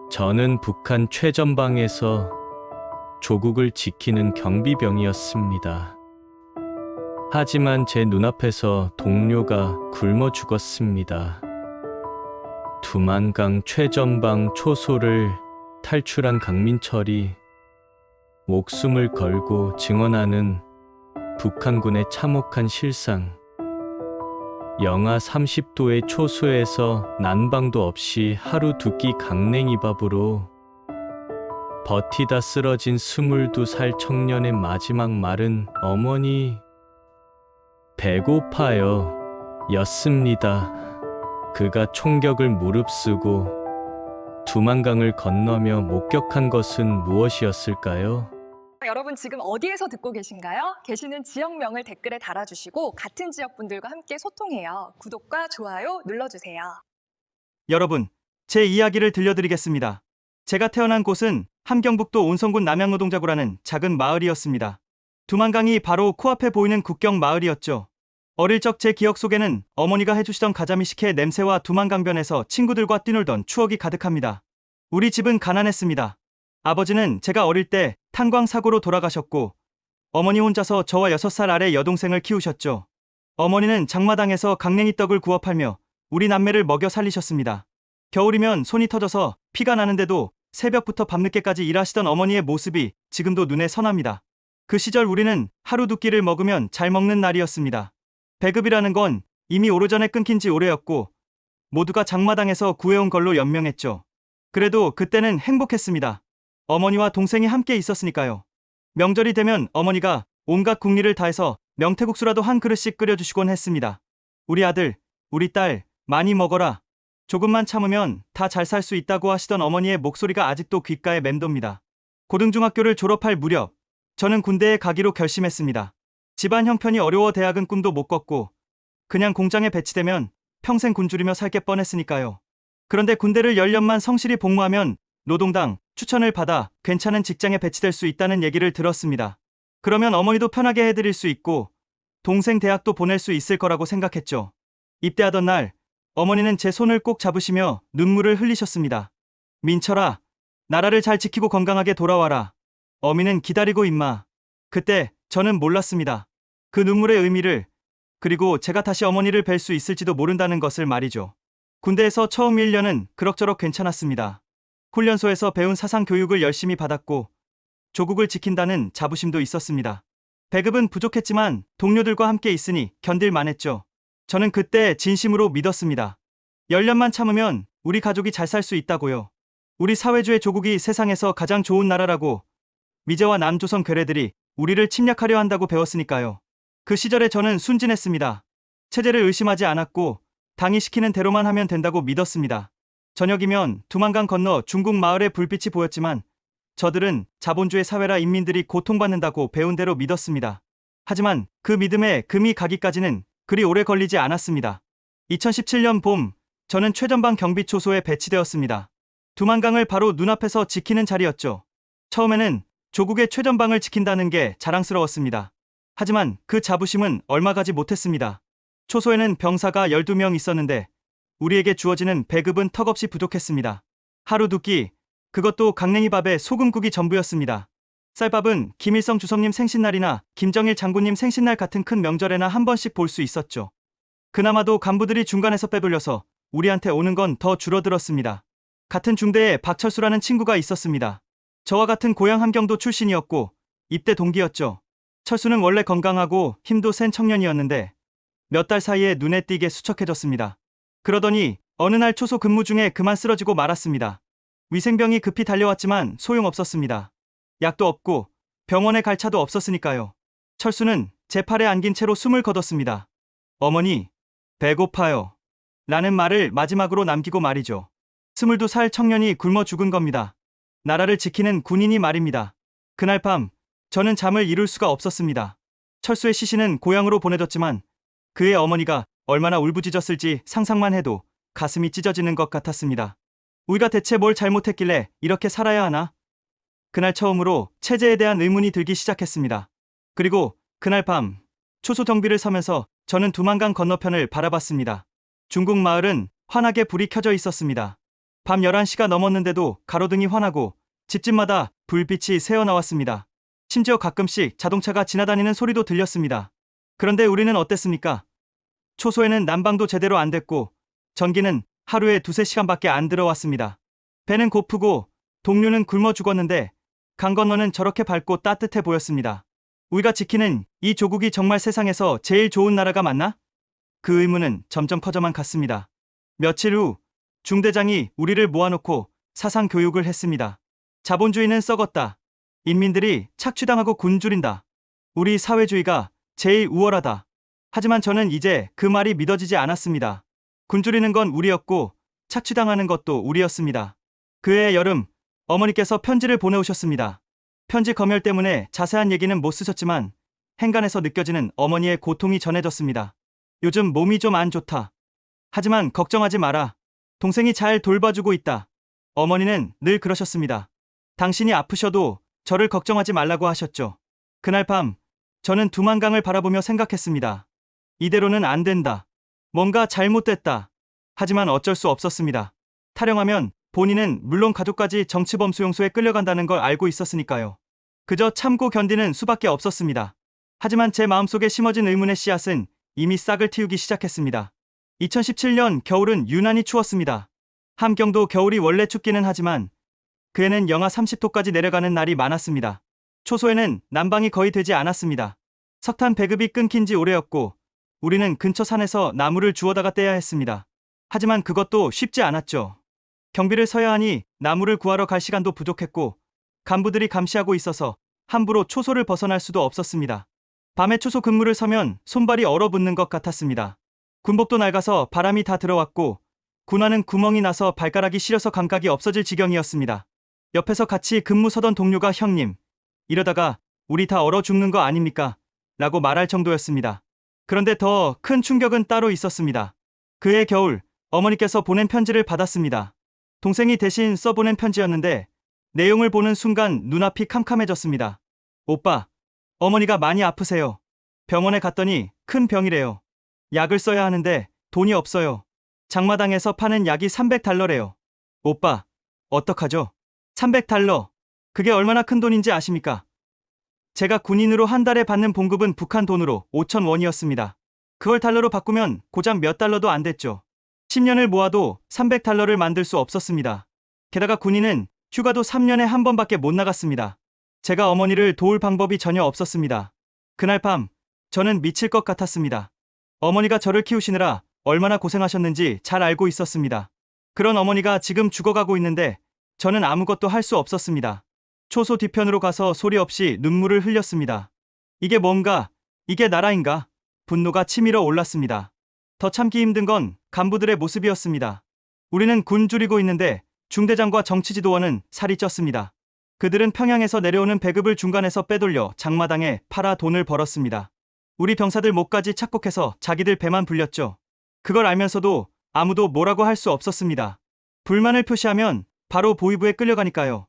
저는 북한 최전방에서 조국을 지키는 경비병이었습니다. 하지만 제 눈앞에서 동료가 굶어 죽었습니다. 두만강 최전방 초소를 탈출한 강민철이 목숨을 걸고 증언하는 북한군의 참혹한 실상. 영하 30도의 초소에서 난방도 없이 하루 두 끼 강냉이밥으로 버티다 쓰러진 22살 청년의 마지막 말은 어머니, 배고파요 였습니다. 그가 총격을 무릅쓰고 두만강을 건너며 목격한 것은 무엇이었을까요? 여러분 지금 어디에서 듣고 계신가요? 계시는 지역명을 댓글에 달아주시고 같은 지역 분들과 함께 소통해요. 구독과 좋아요 눌러주세요. 여러분, 제 이야기를 들려드리겠습니다. 제가 태어난 곳은 함경북도 온성군 남양노동자구라는 작은 마을이었습니다. 두만강이 바로 코앞에 보이는 국경 마을이었죠. 어릴 적 제 기억 속에는 어머니가 해주시던 가자미 식혜의 냄새와 두만강변에서 친구들과 뛰놀던 추억이 가득합니다. 우리 집은 가난했습니다. 아버지는 제가 어릴 때 탄광 사고로 돌아가셨고 어머니 혼자서 저와 6살 아래 여동생을 키우셨죠. 어머니는 장마당에서 강냉이 떡을 구워 팔며 우리 남매를 먹여 살리셨습니다. 겨울이면 손이 터져서 피가 나는데도 새벽부터 밤늦게까지 일하시던 어머니의 모습이 지금도 눈에 선합니다. 그 시절 우리는 하루 두 끼를 먹으면 잘 먹는 날이었습니다. 배급이라는 건 이미 오래전에 끊긴 지 오래였고 모두가 장마당에서 구해온 걸로 연명했죠. 그래도 그때는 행복했습니다. 어머니와 동생이 함께 있었으니까요. 명절이 되면 어머니가 온갖 국리를 다해서 명태국수라도 한 그릇씩 끓여주시곤 했습니다. 우리 아들, 우리 딸, 많이 먹어라. 조금만 참으면 다 잘 살 수 있다고 하시던 어머니의 목소리가 아직도 귓가에 맴돕니다. 고등중학교를 졸업할 무렵 저는 군대에 가기로 결심했습니다. 집안 형편이 어려워 대학은 꿈도 못 꿨고 그냥 공장에 배치되면 평생 굶주리며 살게 뻔했으니까요. 그런데 군대를 10년만 성실히 복무하면 노동당 추천을 받아 괜찮은 직장에 배치될 수 있다는 얘기를 들었습니다. 그러면 어머니도 편하게 해드릴 수 있고 동생 대학도 보낼 수 있을 거라고 생각했죠. 입대하던 날 어머니는 제 손을 꼭 잡으시며 눈물을 흘리셨습니다. 민철아, 나라를 잘 지키고 건강하게 돌아와라. 어미는 기다리고 임마. 그때 저는 몰랐습니다. 그 눈물의 의미를, 그리고 제가 다시 어머니를 뵐 수 있을지도 모른다는 것을 말이죠. 군대에서 처음 1년은 그럭저럭 괜찮았습니다. 훈련소에서 배운 사상 교육을 열심히 받았고 조국을 지킨다는 자부심도 있었습니다. 배급은 부족했지만 동료들과 함께 있으니 견딜만 했죠. 저는 그때 진심으로 믿었습니다. 10년만 참으면 우리 가족이 잘 살 수 있다고요. 우리 사회주의 조국이 세상에서 가장 좋은 나라라고 미제와 남조선 괴뢰들이 우리를 침략하려 한다고 배웠으니까요. 그 시절에 저는 순진했습니다. 체제를 의심하지 않았고 당이 시키는 대로만 하면 된다고 믿었습니다. 저녁이면 두만강 건너 중국 마을에 불빛이 보였지만 저들은 자본주의 사회라 인민들이 고통받는다고 배운 대로 믿었습니다. 하지만 그 믿음에 금이 가기까지는 그리 오래 걸리지 않았습니다. 2017년 봄, 저는 최전방 경비초소에 배치되었습니다. 두만강을 바로 눈앞에서 지키는 자리였죠. 처음에는 조국의 최전방을 지킨다는 게 자랑스러웠습니다. 하지만 그 자부심은 얼마 가지 못했습니다. 초소에는 병사가 12명 있었는데 우리에게 주어지는 배급은 턱없이 부족했습니다. 하루 두 끼, 그것도 강냉이밥에 소금국이 전부였습니다. 쌀밥은 김일성 주석님 생신날이나 김정일 장군님 생신날 같은 큰 명절에나 한 번씩 볼 수 있었죠. 그나마도 간부들이 중간에서 빼돌려서 우리한테 오는 건 더 줄어들었습니다. 같은 중대에 박철수라는 친구가 있었습니다. 저와 같은 고향 함경도 출신이었고 입대 동기였죠. 철수는 원래 건강하고 힘도 센 청년이었는데 몇 달 사이에 눈에 띄게 수척해졌습니다. 그러더니 어느 날 초소 근무 중에 그만 쓰러지고 말았습니다. 위생병이 급히 달려왔지만 소용없었습니다. 약도 없고 병원에 갈 차도 없었으니까요. 철수는 제 팔에 안긴 채로 숨을 거뒀습니다. 어머니, 배고파요. 라는 말을 마지막으로 남기고 말이죠. 22살 청년이 굶어 죽은 겁니다. 나라를 지키는 군인이 말입니다. 그날 밤, 저는 잠을 이룰 수가 없었습니다. 철수의 시신은 고향으로 보내졌지만 그의 어머니가 얼마나 울부짖었을지 상상만 해도 가슴이 찢어지는 것 같았습니다. 우리가 대체 뭘 잘못했길래 이렇게 살아야 하나? 그날 처음으로 체제에 대한 의문이 들기 시작했습니다. 그리고 그날 밤 초소 정비를 서면서 저는 두만강 건너편을 바라봤습니다. 중국 마을은 환하게 불이 켜져 있었습니다. 밤 11시가 넘었는데도 가로등이 환하고 집집마다 불빛이 새어나왔습니다. 심지어 가끔씩 자동차가 지나다니는 소리도 들렸습니다. 그런데 우리는 어땠습니까? 초소에는 난방도 제대로 안 됐고 전기는 하루에 2~3시간밖에 안 들어왔습니다. 배는 고프고 동료는 굶어 죽었는데 강 건너는 저렇게 밝고 따뜻해 보였습니다. 우리가 지키는 이 조국이 정말 세상에서 제일 좋은 나라가 맞나? 그 의문은 점점 커져만 갔습니다. 며칠 후 중대장이 우리를 모아놓고 사상 교육을 했습니다. 자본주의는 썩었다. 인민들이 착취당하고 굶주린다. 우리 사회주의가 제일 우월하다. 하지만 저는 이제 그 말이 믿어지지 않았습니다. 굶주리는 건 우리였고 착취당하는 것도 우리였습니다. 그해 여름 어머니께서 편지를 보내오셨습니다. 편지 검열 때문에 자세한 얘기는 못 쓰셨지만 행간에서 느껴지는 어머니의 고통이 전해졌습니다. 요즘 몸이 좀 안 좋다. 하지만 걱정하지 마라. 동생이 잘 돌봐주고 있다. 어머니는 늘 그러셨습니다. 당신이 아프셔도 저를 걱정하지 말라고 하셨죠. 그날 밤 저는 두만강을 바라보며 생각했습니다. 이대로는 안 된다. 뭔가 잘못됐다. 하지만 어쩔 수 없었습니다. 타령하면 본인은 물론 가족까지 정치범 수용소에 끌려간다는 걸 알고 있었으니까요. 그저 참고 견디는 수밖에 없었습니다. 하지만 제 마음속에 심어진 의문의 씨앗은 이미 싹을 틔우기 시작했습니다. 2017년 겨울은 유난히 추웠습니다. 함경도 겨울이 원래 춥기는 하지만 그해는 영하 30도까지 내려가는 날이 많았습니다. 초소에는 난방이 거의 되지 않았습니다. 석탄 배급이 끊긴 지 오래였고 우리는 근처 산에서 나무를 주워다가 떼야 했습니다. 하지만 그것도 쉽지 않았죠. 경비를 서야 하니 나무를 구하러 갈 시간도 부족했고 간부들이 감시하고 있어서 함부로 초소를 벗어날 수도 없었습니다. 밤에 초소 근무를 서면 손발이 얼어붙는 것 같았습니다. 군복도 낡아서 바람이 다 들어왔고 군화는 구멍이 나서 발가락이 시려서 감각이 없어질 지경이었습니다. 옆에서 같이 근무 서던 동료가 형님, 이러다가 우리 다 얼어 죽는 거 아닙니까? 라고 말할 정도였습니다. 그런데 더 큰 충격은 따로 있었습니다. 그해 겨울 어머니께서 보낸 편지를 받았습니다. 동생이 대신 써보낸 편지였는데 내용을 보는 순간 눈앞이 캄캄해졌습니다. 오빠, 어머니가 많이 아프세요. 병원에 갔더니 큰 병이래요. 약을 써야 하는데 돈이 없어요. 장마당에서 파는 약이 $300래요. 오빠, 어떡하죠? $300. 그게 얼마나 큰 돈인지 아십니까? 제가 군인으로 한 달에 받는 봉급은 북한 돈으로 5,000원이었습니다. 그걸 달러로 바꾸면 고작 몇 달러도 안 됐죠. 10년을 모아도 $300를 만들 수 없었습니다. 게다가 군인은 휴가도 3년에 한 번밖에 못 나갔습니다. 제가 어머니를 도울 방법이 전혀 없었습니다. 그날 밤 저는 미칠 것 같았습니다. 어머니가 저를 키우시느라 얼마나 고생하셨는지 잘 알고 있었습니다. 그런 어머니가 지금 죽어가고 있는데 저는 아무것도 할 수 없었습니다. 초소 뒤편으로 가서 소리 없이 눈물을 흘렸습니다. 이게 뭔가, 이게 나라인가? 분노가 치밀어 올랐습니다. 더 참기 힘든 건 간부들의 모습이었습니다. 우리는 군 줄이고 있는데 중대장과 정치지도원은 살이 쪘습니다. 그들은 평양에서 내려오는 배급을 중간에서 빼돌려 장마당에 팔아 돈을 벌었습니다. 우리 병사들 목까지 착복해서 자기들 배만 불렸죠. 그걸 알면서도 아무도 뭐라고 할 수 없었습니다. 불만을 표시하면 바로 보위부에 끌려가니까요.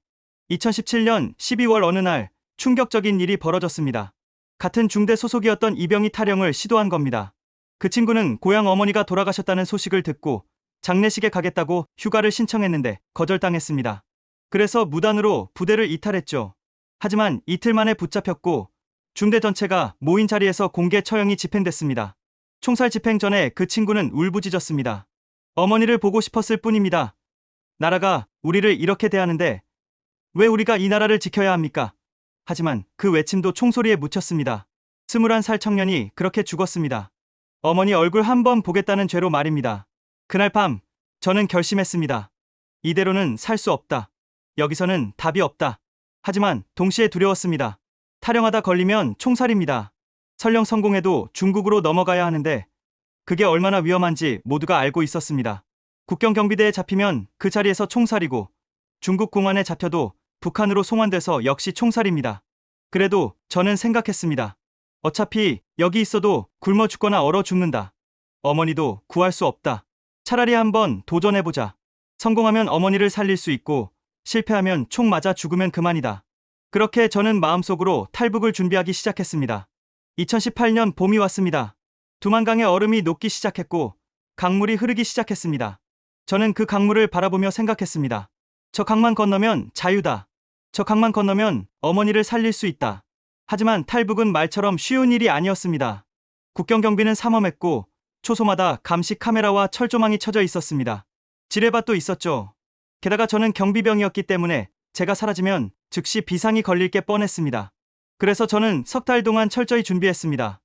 2017년 12월 어느 날 충격적인 일이 벌어졌습니다. 같은 중대 소속이었던 이병이 타령을 시도한 겁니다. 그 친구는 고향 어머니가 돌아가셨다는 소식을 듣고 장례식에 가겠다고 휴가를 신청했는데 거절당했습니다. 그래서 무단으로 부대를 이탈했죠. 하지만 이틀 만에 붙잡혔고 중대 전체가 모인 자리에서 공개 처형이 집행됐습니다. 총살 집행 전에 그 친구는 울부짖었습니다. 어머니를 보고 싶었을 뿐입니다. 나라가 우리를 이렇게 대하는데 왜 우리가 이 나라를 지켜야 합니까? 하지만 그 외침도 총소리에 묻혔습니다. 21살 청년이 그렇게 죽었습니다. 어머니 얼굴 한번 보겠다는 죄로 말입니다. 그날 밤 저는 결심했습니다. 이대로는 살 수 없다. 여기서는 답이 없다. 하지만 동시에 두려웠습니다. 타령하다 걸리면 총살입니다. 설령 성공해도 중국으로 넘어가야 하는데 그게 얼마나 위험한지 모두가 알고 있었습니다. 국경 경비대에 잡히면 그 자리에서 총살이고 중국 공안에 잡혀도 북한으로 송환돼서 역시 총살입니다. 그래도 저는 생각했습니다. 어차피 여기 있어도 굶어 죽거나 얼어 죽는다. 어머니도 구할 수 없다. 차라리 한번 도전해보자. 성공하면 어머니를 살릴 수 있고 실패하면 총 맞아 죽으면 그만이다. 그렇게 저는 마음속으로 탈북을 준비하기 시작했습니다. 2018년 봄이 왔습니다. 두만강의 얼음이 녹기 시작했고 강물이 흐르기 시작했습니다. 저는 그 강물을 바라보며 생각했습니다. 저 강만 건너면 자유다. 저 강만 건너면 어머니를 살릴 수 있다. 하지만 탈북은 말처럼 쉬운 일이 아니었습니다. 국경 경비는 삼엄했고 초소마다 감시 카메라와 철조망이 쳐져 있었습니다. 지뢰밭도 있었죠. 게다가 저는 경비병이었기 때문에 제가 사라지면 즉시 비상이 걸릴 게 뻔했습니다. 그래서 저는 석 달 동안 철저히 준비했습니다.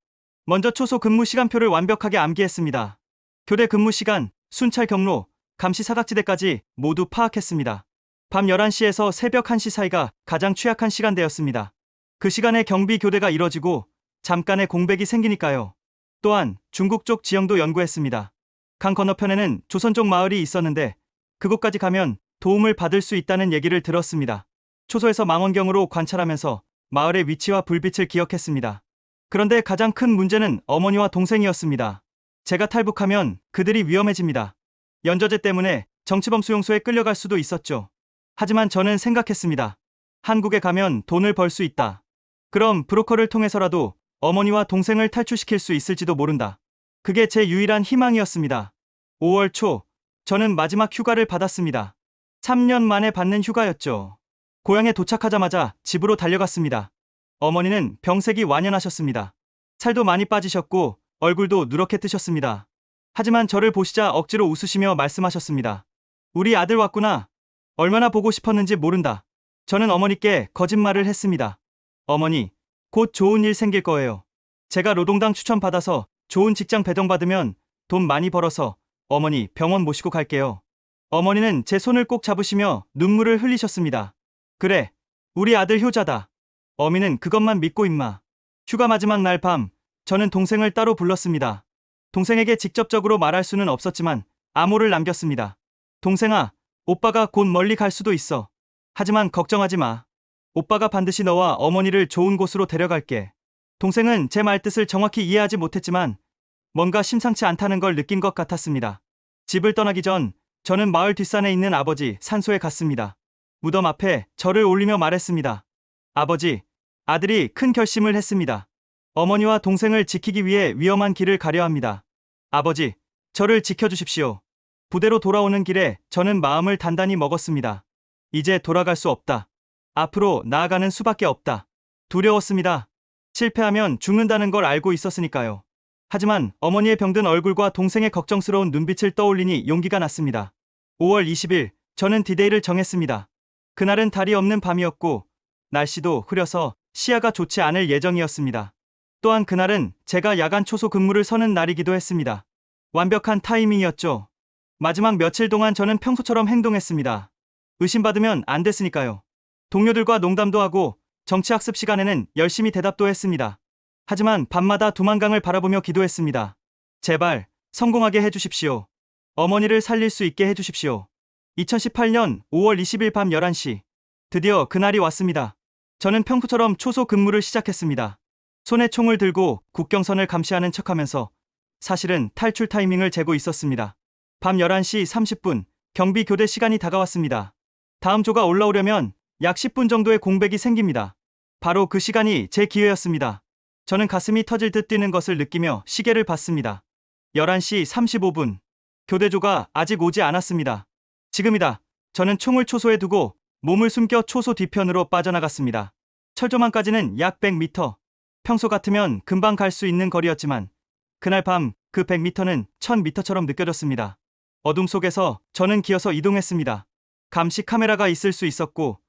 먼저 초소 근무 시간표를 완벽하게 암기했습니다. 교대 근무 시간, 순찰 경로, 감시 사각지대까지 모두 파악했습니다. 밤 11시에서 새벽 1시 사이가 가장 취약한 시간대였습니다. 그 시간에 경비 교대가 이뤄지고 잠깐의 공백이 생기니까요. 또한 중국 쪽 지형도 연구했습니다. 강 건너편에는 조선 쪽 마을이 있었는데 그곳까지 가면 도움을 받을 수 있다는 얘기를 들었습니다. 초소에서 망원경으로 관찰하면서 마을의 위치와 불빛을 기억했습니다. 그런데 가장 큰 문제는 어머니와 동생이었습니다. 제가 탈북하면 그들이 위험해집니다. 연저제 때문에 정치범 수용소에 끌려갈 수도 있었죠. 하지만 저는 생각했습니다. 한국에 가면 돈을 벌 수 있다. 그럼 브로커를 통해서라도 어머니와 동생을 탈출시킬 수 있을지도 모른다. 그게 제 유일한 희망이었습니다. 5월 초, 저는 마지막 휴가를 받았습니다. 3년 만에 받는 휴가였죠. 고향에 도착하자마자 집으로 달려갔습니다. 어머니는 병색이 완연하셨습니다. 살도 많이 빠지셨고 얼굴도 누렇게 뜨셨습니다. 하지만 저를 보시자 억지로 웃으시며 말씀하셨습니다. 우리 아들 왔구나. 얼마나 보고 싶었는지 모른다. 저는 어머니께 거짓말을 했습니다. 어머니, 곧 좋은 일 생길 거예요. 제가 노동당 추천받아서 좋은 직장 배정받으면 돈 많이 벌어서 어머니 병원 모시고 갈게요. 어머니는 제 손을 꼭 잡으시며 눈물을 흘리셨습니다. 그래, 우리 아들 효자다. 어미는 그것만 믿고 임마. 휴가 마지막 날 밤, 저는 동생을 따로 불렀습니다. 동생에게 직접적으로 말할 수는 없었지만 암호를 남겼습니다. 동생아, 오빠가 곧 멀리 갈 수도 있어. 하지만 걱정하지 마. 오빠가 반드시 너와 어머니를 좋은 곳으로 데려갈게. 동생은 제 말뜻을 정확히 이해하지 못했지만 뭔가 심상치 않다는 걸 느낀 것 같았습니다. 집을 떠나기 전 저는 마을 뒷산에 있는 아버지 산소에 갔습니다. 무덤 앞에 절을 올리며 말했습니다. 아버지, 아들이 큰 결심을 했습니다. 어머니와 동생을 지키기 위해 위험한 길을 가려 합니다. 아버지, 저를 지켜주십시오. 부대로 돌아오는 길에 저는 마음을 단단히 먹었습니다. 이제 돌아갈 수 없다. 앞으로 나아가는 수밖에 없다. 두려웠습니다. 실패하면 죽는다는 걸 알고 있었으니까요. 하지만 어머니의 병든 얼굴과 동생의 걱정스러운 눈빛을 떠올리니 용기가 났습니다. 5월 20일, 저는 디데이를 정했습니다. 그날은 달이 없는 밤이었고 날씨도 흐려서 시야가 좋지 않을 예정이었습니다. 또한 그날은 제가 야간 초소 근무를 서는 날이기도 했습니다. 완벽한 타이밍이었죠. 마지막 며칠 동안 저는 평소처럼 행동했습니다. 의심받으면 안 됐으니까요. 동료들과 농담도 하고 정치학습 시간에는 열심히 대답도 했습니다. 하지만 밤마다 두만강을 바라보며 기도했습니다. 제발 성공하게 해주십시오. 어머니를 살릴 수 있게 해주십시오. 2018년 5월 20일 밤 11시. 드디어 그날이 왔습니다. 저는 평소처럼 초소 근무를 시작했습니다. 손에 총을 들고 국경선을 감시하는 척하면서 사실은 탈출 타이밍을 재고 있었습니다. 밤 11시 30분, 경비 교대 시간이 다가왔습니다. 다음 조가 올라오려면 약 10분 정도의 공백이 생깁니다. 바로 그 시간이 제 기회였습니다. 저는 가슴이 터질 듯 뛰는 것을 느끼며 시계를 봤습니다. 11시 35분. 교대조가 아직 오지 않았습니다. 지금이다. 저는 총을 초소에 두고 몸을 숨겨 초소 뒤편으로 빠져나갔습니다. 철조망까지는 약 100m. 평소 같으면 금방 갈 수 있는 거리였지만 그날 밤 그 100m는 1000m처럼 느껴졌습니다. 어둠 속에서 저는 기어서 이동했습니다. 감시 카메라가 있을 수 있었고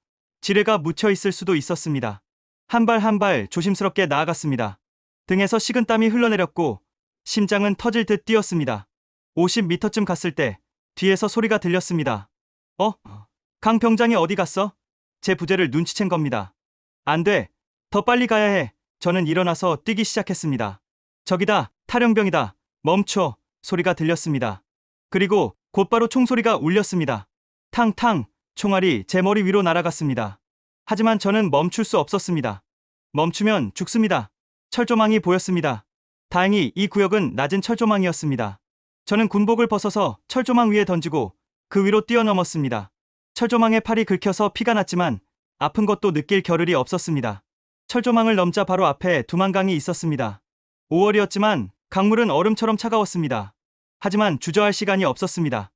지뢰가 묻혀 있을 수도 있었습니다. 한 발 한 발 조심스럽게 나아갔습니다. 등에서 식은땀이 흘러내렸고 심장은 터질 듯 뛰었습니다. 50m쯤 갔을 때 뒤에서 소리가 들렸습니다. 강 병장이 어디 갔어? 제 부재를 눈치챈 겁니다. 안 돼. 더 빨리 가야 해. 저는 일어나서 뛰기 시작했습니다. 저기다. 탈영병이다. 멈춰. 소리가 들렸습니다. 그리고 곧바로 총소리가 울렸습니다. 탕탕. 총알이 제 머리 위로 날아갔습니다. 하지만 저는 멈출 수 없었습니다. 멈추면 죽습니다. 철조망이 보였습니다. 다행히 이 구역은 낮은 철조망이었습니다. 저는 군복을 벗어서 철조망 위에 던지고 그 위로 뛰어넘었습니다. 철조망에 팔이 긁혀서 피가 났지만 아픈 것도 느낄 겨를이 없었습니다. 철조망을 넘자 바로 앞에 두만강이 있었습니다. 5월이었지만 강물은 얼음처럼 차가웠습니다. 하지만 주저할 시간이 없었습니다.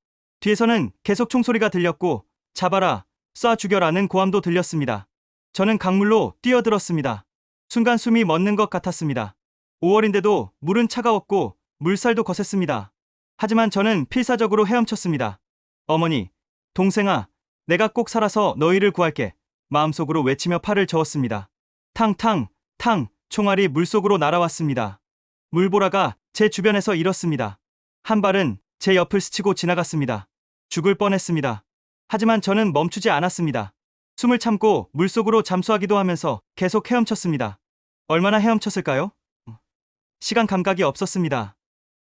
뒤에서는 계속 총소리가 들렸고 잡아라, 쏴 죽여라는 고함도 들렸습니다. 저는 강물로 뛰어들었습니다. 순간 숨이 멎는 것 같았습니다. 5월인데도 물은 차가웠고 물살도 거셌습니다. 하지만 저는 필사적으로 헤엄쳤습니다. 어머니, 동생아, 내가 꼭 살아서 너희를 구할게. 마음속으로 외치며 팔을 저었습니다. 탕탕, 탕, 총알이 물속으로 날아왔습니다. 물보라가 제 주변에서 일었습니다. 한 발은 제 옆을 스치고 지나갔습니다. 죽을 뻔했습니다. 하지만 저는 멈추지 않았습니다. 숨을 참고 물속으로 잠수하기도 하면서 계속 헤엄쳤습니다. 얼마나 헤엄쳤을까요? 시간 감각이 없었습니다.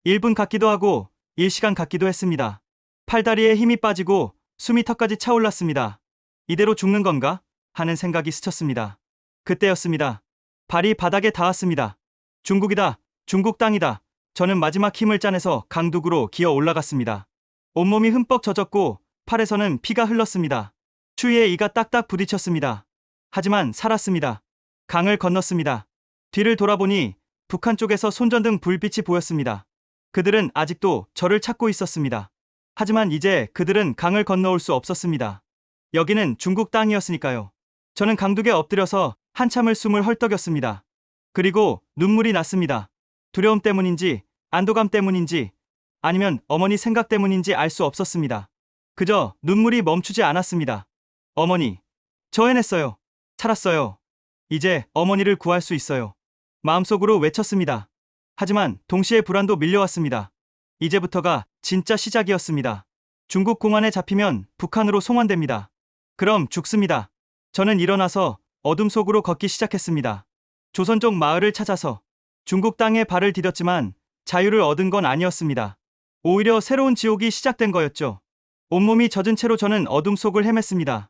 1분 같기도 하고 1시간 같기도 했습니다. 팔다리에 힘이 빠지고 숨이 턱까지 차올랐습니다. 이대로 죽는 건가? 하는 생각이 스쳤습니다. 그때였습니다. 발이 바닥에 닿았습니다. 중국이다. 중국 땅이다. 저는 마지막 힘을 짜내서 강둑으로 기어 올라갔습니다. 온몸이 흠뻑 젖었고 팔에서는 피가 흘렀습니다. 추위에 이가 딱딱 부딪혔습니다. 하지만 살았습니다. 강을 건넜습니다. 뒤를 돌아보니 북한 쪽에서 손전등 불빛이 보였습니다. 그들은 아직도 저를 찾고 있었습니다. 하지만 이제 그들은 강을 건너올 수 없었습니다. 여기는 중국 땅이었으니까요. 저는 강둑에 엎드려서 한참을 숨을 헐떡였습니다. 그리고 눈물이 났습니다. 두려움 때문인지 안도감 때문인지 아니면 어머니 생각 때문인지 알 수 없었습니다. 그저 눈물이 멈추지 않았습니다. 어머니, 저 해냈어요. 살았어요. 이제 어머니를 구할 수 있어요. 마음속으로 외쳤습니다. 하지만 동시에 불안도 밀려왔습니다. 이제부터가 진짜 시작이었습니다. 중국 공안에 잡히면 북한으로 송환됩니다. 그럼 죽습니다. 저는 일어나서 어둠 속으로 걷기 시작했습니다. 조선족 마을을 찾아서 중국 땅에 발을 디뎠지만 자유를 얻은 건 아니었습니다. 오히려 새로운 지옥이 시작된 거였죠. 온몸이 젖은 채로 저는 어둠 속을 헤맸습니다.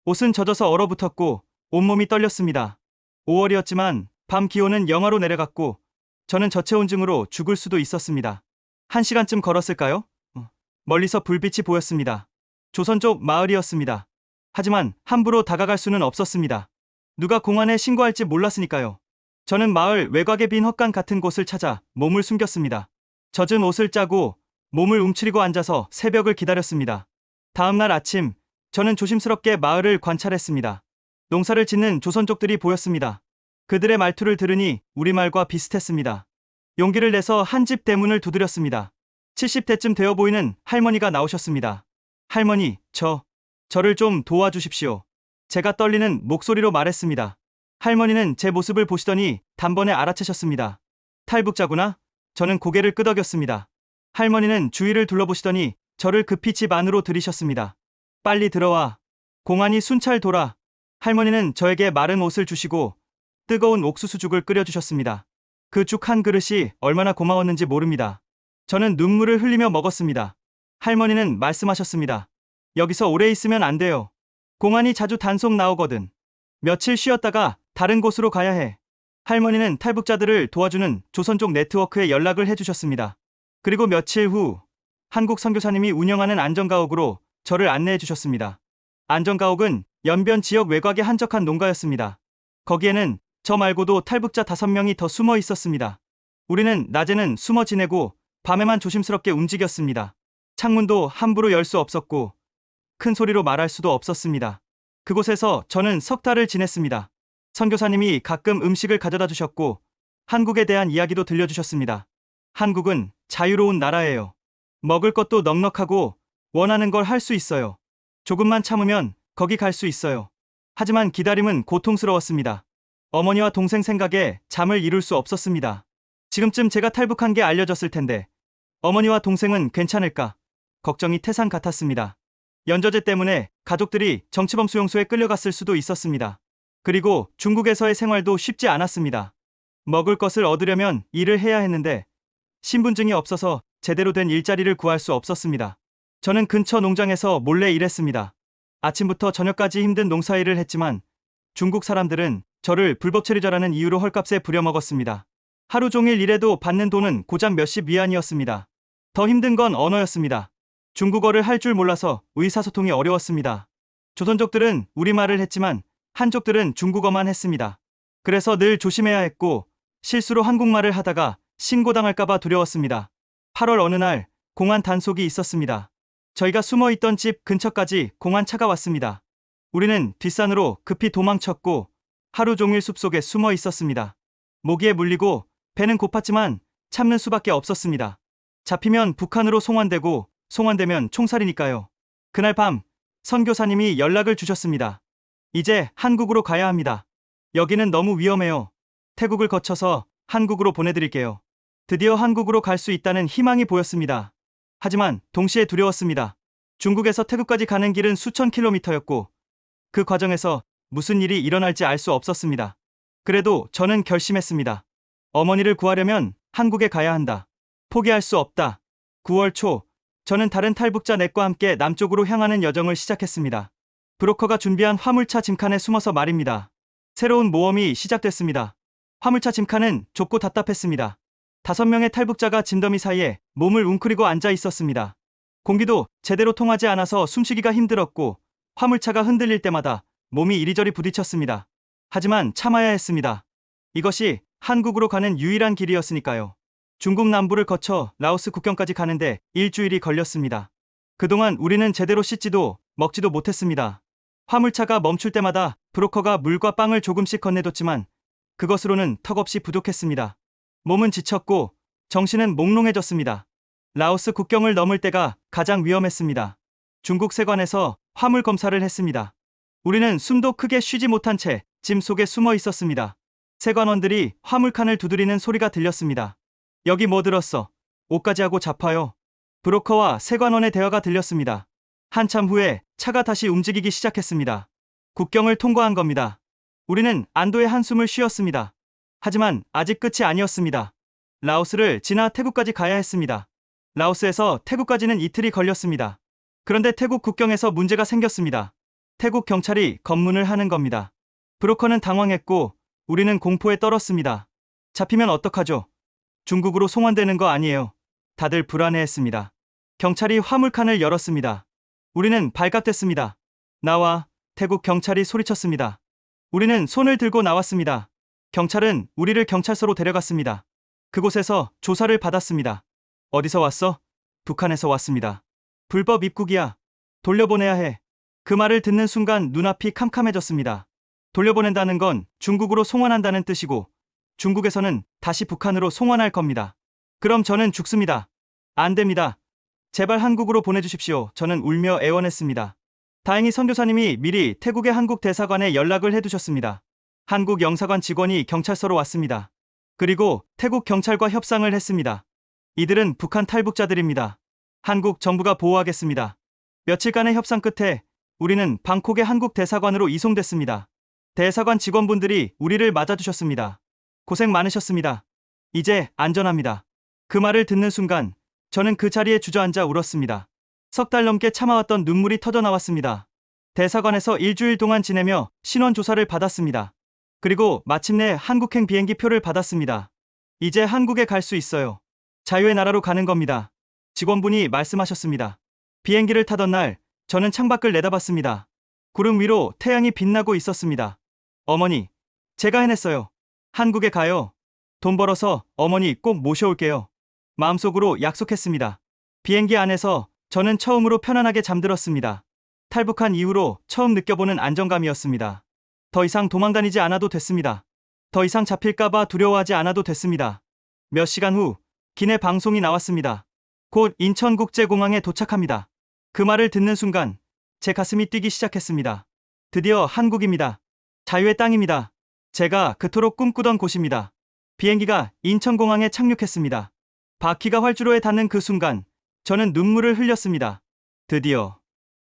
옷은 젖어서 얼어붙었고 온몸이 떨렸습니다. 5월이었지만 밤 기온은 영하로 내려갔고 저는 저체온증으로 죽을 수도 있었습니다. 1시간쯤 걸었을까요? 멀리서 불빛이 보였습니다. 조선족 마을이었습니다. 하지만 함부로 다가갈 수는 없었습니다. 누가 공안에 신고할지 몰랐으니까요. 저는 마을 외곽에 빈 헛간 같은 곳을 찾아 몸을 숨겼습니다. 젖은 옷을 짜고 몸을 움츠리고 앉아서 새벽을 기다렸습니다. 다음 날 아침, 저는 조심스럽게 마을을 관찰했습니다. 농사를 짓는 조선족들이 보였습니다. 그들의 말투를 들으니 우리말과 비슷했습니다. 용기를 내서 한 집 대문을 두드렸습니다. 70대쯤 되어 보이는 할머니가 나오셨습니다. 할머니, 저를 좀 도와주십시오. 제가 떨리는 목소리로 말했습니다. 할머니는 제 모습을 보시더니 단번에 알아채셨습니다. 탈북자구나? 저는 고개를 끄덕였습니다. 할머니는 주위를 둘러보시더니 저를 급히 집 안으로 들이셨습니다. 빨리 들어와. 공안이 순찰 돌아. 할머니는 저에게 마른 옷을 주시고 뜨거운 옥수수죽을 끓여주셨습니다. 그 죽 한 그릇이 얼마나 고마웠는지 모릅니다. 저는 눈물을 흘리며 먹었습니다. 할머니는 말씀하셨습니다. 여기서 오래 있으면 안 돼요. 공안이 자주 단속 나오거든. 며칠 쉬었다가 다른 곳으로 가야 해. 할머니는 탈북자들을 도와주는 조선족 네트워크에 연락을 해주셨습니다. 그리고 며칠 후 한국 선교사님이 운영하는 안전가옥으로 저를 안내해 주셨습니다. 안전가옥은 연변 지역 외곽의 한적한 농가였습니다. 거기에는 저 말고도 탈북자 5명이 더 숨어 있었습니다. 우리는 낮에는 숨어 지내고 밤에만 조심스럽게 움직였습니다. 창문도 함부로 열 수 없었고 큰 소리로 말할 수도 없었습니다. 그곳에서 저는 석 달을 지냈습니다. 선교사님이 가끔 음식을 가져다 주셨고 한국에 대한 이야기도 들려주셨습니다. 한국은 자유로운 나라예요. 먹을 것도 넉넉하고 원하는 걸 할 수 있어요. 조금만 참으면 거기 갈 수 있어요. 하지만 기다림은 고통스러웠습니다. 어머니와 동생 생각에 잠을 이룰 수 없었습니다. 지금쯤 제가 탈북한 게 알려졌을 텐데 어머니와 동생은 괜찮을까? 걱정이 태산 같았습니다. 연저제 때문에 가족들이 정치범 수용소에 끌려갔을 수도 있었습니다. 그리고 중국에서의 생활도 쉽지 않았습니다. 먹을 것을 얻으려면 일을 해야 했는데 신분증이 없어서 제대로 된 일자리를 구할 수 없었습니다. 저는 근처 농장에서 몰래 일했습니다. 아침부터 저녁까지 힘든 농사일을 했지만 중국 사람들은 저를 불법 체류자라는 이유로 헐값에 부려먹었습니다. 하루 종일 일해도 받는 돈은 고작 몇십 위안이었습니다. 더 힘든 건 언어였습니다. 중국어를 할 줄 몰라서 의사소통이 어려웠습니다. 조선족들은 우리말을 했지만 한족들은 중국어만 했습니다. 그래서 늘 조심해야 했고 실수로 한국말을 하다가 신고당할까봐 두려웠습니다. 8월 어느 날 공안 단속이 있었습니다. 저희가 숨어 있던 집 근처까지 공안차가 왔습니다. 우리는 뒷산으로 급히 도망쳤고 하루 종일 숲속에 숨어 있었습니다. 모기에 물리고 배는 고팠지만 참는 수밖에 없었습니다. 잡히면 북한으로 송환되고 송환되면 총살이니까요. 그날 밤 선교사님이 연락을 주셨습니다. 이제 한국으로 가야 합니다. 여기는 너무 위험해요. 태국을 거쳐서 한국으로 보내드릴게요. 드디어 한국으로 갈 수 있다는 희망이 보였습니다. 하지만 동시에 두려웠습니다. 중국에서 태국까지 가는 길은 수천 킬로미터였고 그 과정에서 무슨 일이 일어날지 알 수 없었습니다. 그래도 저는 결심했습니다. 어머니를 구하려면 한국에 가야 한다. 포기할 수 없다. 9월 초 저는 다른 탈북자 넷과 함께 남쪽으로 향하는 여정을 시작했습니다. 브로커가 준비한 화물차 짐칸에 숨어서 말입니다. 새로운 모험이 시작됐습니다. 화물차 짐칸은 좁고 답답했습니다. 5명의 탈북자가 짐더미 사이에 몸을 웅크리고 앉아 있었습니다. 공기도 제대로 통하지 않아서 숨쉬기가 힘들었고 화물차가 흔들릴 때마다 몸이 이리저리 부딪혔습니다. 하지만 참아야 했습니다. 이것이 한국으로 가는 유일한 길이었으니까요. 중국 남부를 거쳐 라오스 국경까지 가는데 일주일이 걸렸습니다. 그동안 우리는 제대로 씻지도 먹지도 못했습니다. 화물차가 멈출 때마다 브로커가 물과 빵을 조금씩 건네뒀지만 그것으로는 턱없이 부족했습니다. 몸은 지쳤고 정신은 몽롱해졌습니다. 라오스 국경을 넘을 때가 가장 위험했습니다. 중국 세관에서 화물 검사를 했습니다. 우리는 숨도 크게 쉬지 못한 채 짐 속에 숨어 있었습니다. 세관원들이 화물칸을 두드리는 소리가 들렸습니다. 여기 뭐 들었어? 옷까지 하고 잡아요. 브로커와 세관원의 대화가 들렸습니다. 한참 후에 차가 다시 움직이기 시작했습니다. 국경을 통과한 겁니다. 우리는 안도의 한숨을 쉬었습니다. 하지만 아직 끝이 아니었습니다. 라오스를 지나 태국까지 가야 했습니다. 라오스에서 태국까지는 이틀이 걸렸습니다. 그런데 태국 국경에서 문제가 생겼습니다. 태국 경찰이 검문을 하는 겁니다. 브로커는 당황했고 우리는 공포에 떨었습니다. 잡히면 어떡하죠? 중국으로 송환되는 거 아니에요. 다들 불안해했습니다. 경찰이 화물칸을 열었습니다. 우리는 발각됐습니다. 나와. 태국 경찰이 소리쳤습니다. 우리는 손을 들고 나왔습니다. 경찰은 우리를 경찰서로 데려갔습니다. 그곳에서 조사를 받았습니다. 어디서 왔어? 북한에서 왔습니다. 불법 입국이야. 돌려보내야 해. 그 말을 듣는 순간 눈앞이 캄캄해졌습니다. 돌려보낸다는 건 중국으로 송환한다는 뜻이고 중국에서는 다시 북한으로 송환할 겁니다. 그럼 저는 죽습니다. 안 됩니다. 제발 한국으로 보내주십시오. 저는 울며 애원했습니다. 다행히 선교사님이 미리 태국의 한국 대사관에 연락을 해두셨습니다. 한국 영사관 직원이 경찰서로 왔습니다. 그리고 태국 경찰과 협상을 했습니다. 이들은 북한 탈북자들입니다. 한국 정부가 보호하겠습니다. 며칠간의 협상 끝에 우리는 방콕의 한국 대사관으로 이송됐습니다. 대사관 직원분들이 우리를 맞아주셨습니다. 고생 많으셨습니다. 이제 안전합니다. 그 말을 듣는 순간 저는 그 자리에 주저앉아 울었습니다. 3달 넘게 참아왔던 눈물이 터져나왔습니다. 대사관에서 일주일 동안 지내며 신원 조사를 받았습니다. 그리고 마침내 한국행 비행기 표를 받았습니다. 이제 한국에 갈 수 있어요. 자유의 나라로 가는 겁니다. 직원분이 말씀하셨습니다. 비행기를 타던 날 저는 창밖을 내다봤습니다. 구름 위로 태양이 빛나고 있었습니다. 어머니, 제가 해냈어요. 한국에 가요. 돈 벌어서 어머니 꼭 모셔올게요. 마음속으로 약속했습니다. 비행기 안에서 저는 처음으로 편안하게 잠들었습니다. 탈북한 이후로 처음 느껴보는 안정감이었습니다. 더 이상 도망다니지 않아도 됐습니다. 더 이상 잡힐까봐 두려워하지 않아도 됐습니다. 몇 시간 후 기내 방송이 나왔습니다. 곧 인천국제공항에 도착합니다. 그 말을 듣는 순간 제 가슴이 뛰기 시작했습니다. 드디어 한국입니다. 자유의 땅입니다. 제가 그토록 꿈꾸던 곳입니다. 비행기가 인천공항에 착륙했습니다. 바퀴가 활주로에 닿는 그 순간 저는 눈물을 흘렸습니다.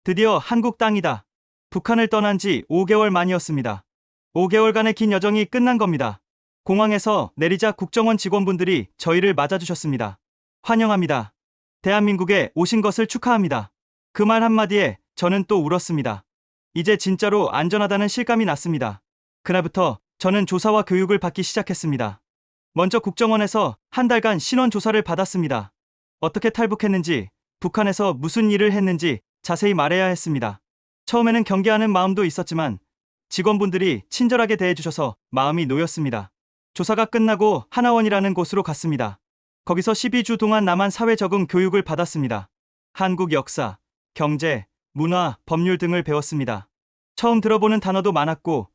드디어 한국 땅이다. 북한을 떠난 지 5개월 만이었습니다. 5개월간의 긴 여정이 끝난 겁니다. 공항에서 내리자 국정원 직원분들이 저희를 맞아주셨습니다. 환영합니다. 대한민국에 오신 것을 축하합니다. 그 말 한마디에 저는 또 울었습니다. 이제 진짜로 안전하다는 실감이 났습니다. 그날부터 저는 조사와 교육을 받기 시작했습니다. 먼저 국정원에서 한 달간 신원 조사를 받았습니다. 어떻게 탈북했는지, 북한에서 무슨 일을 했는지 자세히 말해야 했습니다. 처음에는 경계하는 마음도 있었지만 직원분들이 친절하게 대해주셔서 마음이 놓였습니다. 조사가 끝나고 하나원이라는 곳으로 갔습니다. 거기서 12주 동안 남한 사회 적응 교육을 받았습니다. 한국 역사, 경제, 문화, 법률 등을 배웠습니다. 처음 들어보는 단어도 많았고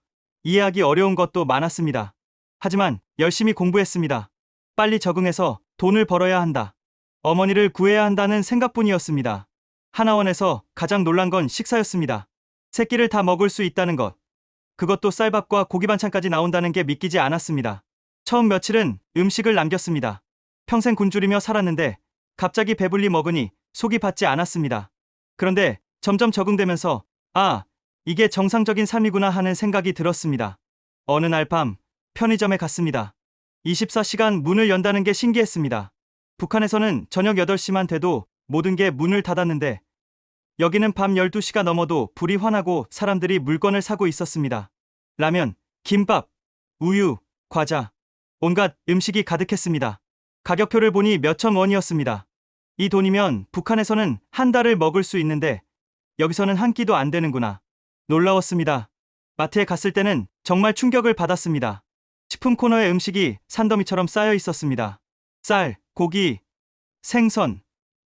이해하기 어려운 것도 많았습니다. 하지만 열심히 공부했습니다. 빨리 적응해서 돈을 벌어야 한다. 어머니를 구해야 한다는 생각뿐이었습니다. 하나원에서 가장 놀란 건 식사였습니다. 세 끼를 다 먹을 수 있다는 것. 그것도 쌀밥과 고기 반찬까지 나온다는 게 믿기지 않았습니다. 처음 며칠은 음식을 남겼습니다. 평생 굶주리며 살았는데 갑자기 배불리 먹으니 속이 받지 않았습니다. 그런데 점점 적응되면서 아, 이게 정상적인 삶이구나 하는 생각이 들었습니다. 어느 날 밤 편의점에 갔습니다. 24시간 문을 연다는 게 신기했습니다. 북한에서는 저녁 8시만 돼도 모든 게 문을 닫았는데 여기는 밤 12시가 넘어도 불이 환하고 사람들이 물건을 사고 있었습니다. 라면, 김밥, 우유, 과자, 온갖 음식이 가득했습니다. 가격표를 보니 몇천 원이었습니다. 이 돈이면 북한에서는 한 달을 먹을 수 있는데 여기서는 한 끼도 안 되는구나. 놀라웠습니다. 마트에 갔을 때는 정말 충격을 받았습니다. 식품 코너에 음식이 산더미처럼 쌓여 있었습니다. 쌀, 고기, 생선,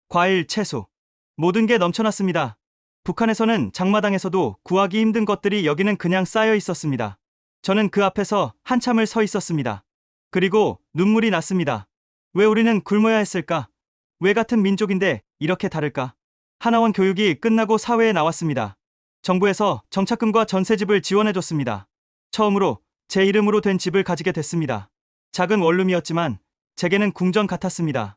과일, 채소. 모든 게 넘쳐났습니다. 북한에서는 장마당에서도 구하기 힘든 것들이 여기는 그냥 쌓여 있었습니다. 저는 그 앞에서 한참을 서 있었습니다. 그리고 눈물이 났습니다. 왜 우리는 굶어야 했을까? 왜 같은 민족인데 이렇게 다를까? 하나원 교육이 끝나고 사회에 나왔습니다. 정부에서 정착금과 전세집을 지원해줬습니다. 처음으로 제 이름으로 된 집을 가지게 됐습니다. 작은 원룸이었지만 제게는 궁전 같았습니다.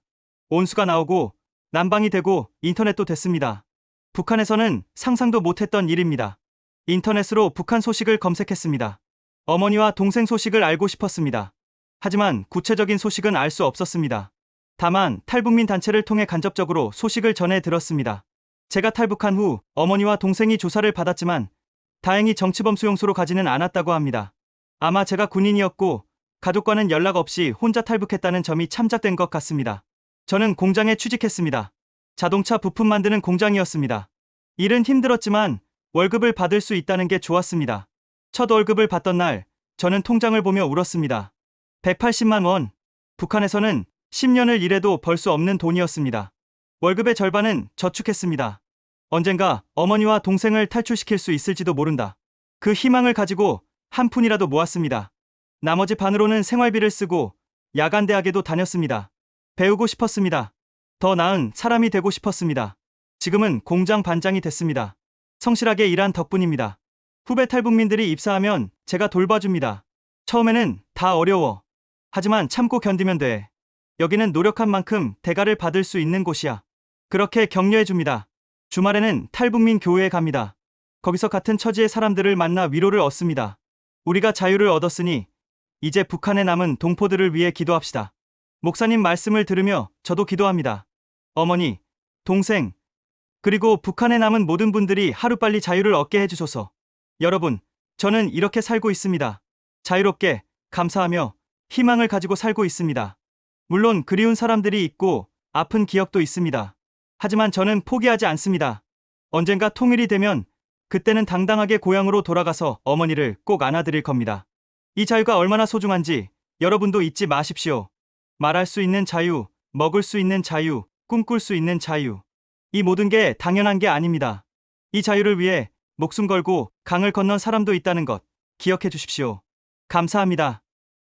온수가 나오고 난방이 되고 인터넷도 됐습니다. 북한에서는 상상도 못했던 일입니다. 인터넷으로 북한 소식을 검색했습니다. 어머니와 동생 소식을 알고 싶었습니다. 하지만 구체적인 소식은 알 수 없었습니다. 다만 탈북민 단체를 통해 간접적으로 소식을 전해 들었습니다. 제가 탈북한 후 어머니와 동생이 조사를 받았지만 다행히 정치범 수용소로 가지는 않았다고 합니다. 아마 제가 군인이었고 가족과는 연락 없이 혼자 탈북했다는 점이 참작된 것 같습니다. 저는 공장에 취직했습니다. 자동차 부품 만드는 공장이었습니다. 일은 힘들었지만 월급을 받을 수 있다는 게 좋았습니다. 첫 월급을 받던 날 저는 통장을 보며 울었습니다. 180만 원. 북한에서는 10년을 일해도 벌 수 없는 돈이었습니다. 월급의 절반은 저축했습니다. 언젠가 어머니와 동생을 탈출시킬 수 있을지도 모른다. 그 희망을 가지고 한 푼이라도 모았습니다. 나머지 반으로는 생활비를 쓰고 야간 대학에도 다녔습니다. 배우고 싶었습니다. 더 나은 사람이 되고 싶었습니다. 지금은 공장 반장이 됐습니다. 성실하게 일한 덕분입니다. 후배 탈북민들이 입사하면 제가 돌봐줍니다. 처음에는 다 어려워. 하지만 참고 견디면 돼. 여기는 노력한 만큼 대가를 받을 수 있는 곳이야. 그렇게 격려해줍니다. 주말에는 탈북민 교회에 갑니다. 거기서 같은 처지의 사람들을 만나 위로를 얻습니다. 우리가 자유를 얻었으니 이제 북한에 남은 동포들을 위해 기도합시다. 목사님 말씀을 들으며 저도 기도합니다. 어머니, 동생, 그리고 북한에 남은 모든 분들이 하루빨리 자유를 얻게 해주소서. 여러분, 저는 이렇게 살고 있습니다. 자유롭게, 감사하며 희망을 가지고 살고 있습니다. 물론 그리운 사람들이 있고 아픈 기억도 있습니다. 하지만 저는 포기하지 않습니다. 언젠가 통일이 되면 그때는 당당하게 고향으로 돌아가서 어머니를 꼭 안아드릴 겁니다. 이 자유가 얼마나 소중한지 여러분도 잊지 마십시오. 말할 수 있는 자유, 먹을 수 있는 자유, 꿈꿀 수 있는 자유. 이 모든 게 당연한 게 아닙니다. 이 자유를 위해 목숨 걸고 강을 건넌 사람도 있다는 것 기억해 주십시오. 감사합니다.